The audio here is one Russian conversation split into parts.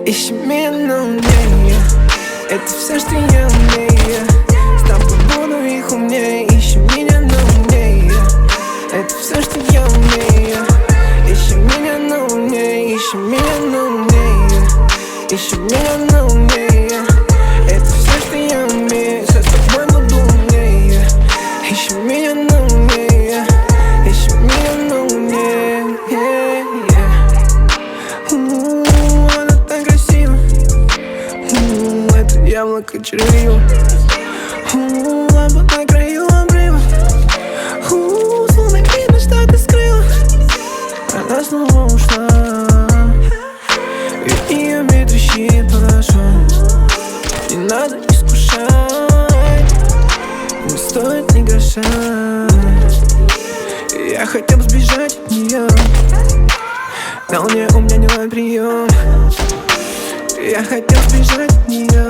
Ищи меня на умнее, это все, что я умею. С тобой буду их умнее. Ищи меня на умнее, это все, что я умею. Ищи меня на умнее, ищи меня на умнее. Ищи меня на умнее, это все, что я умею. С тобой буду умнее. Ищи меня на умнее, ищи меня на умнее. Она так красива, это яблоко червива. Лампа на краю обрыва. Словно видно, что ты скрыла. Она снова ушла, и ее мир трещит под шум. Не надо искушать, не стоит ни гроша. Я хотел сбежать от нее, но у меня не ловит прием. Я хотел сбежать от нее,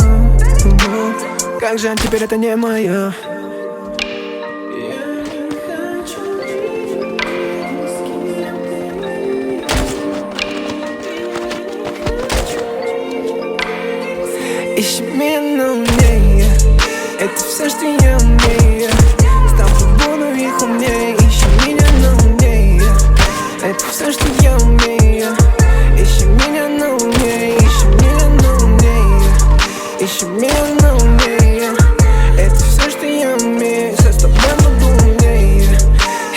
как жаль, теперь это не мое. Ищи меня на умнее, это все, что я умею. С тобой буду их умнее. Ищи меня на умнее, это все, что я умею. Ищи меня на умнее, ищи меня на умнее. Ищи меня на умнее, это все, что я умею. С тобой буду умнее.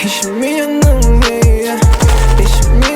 Ищи меня на умнее, ищи меня.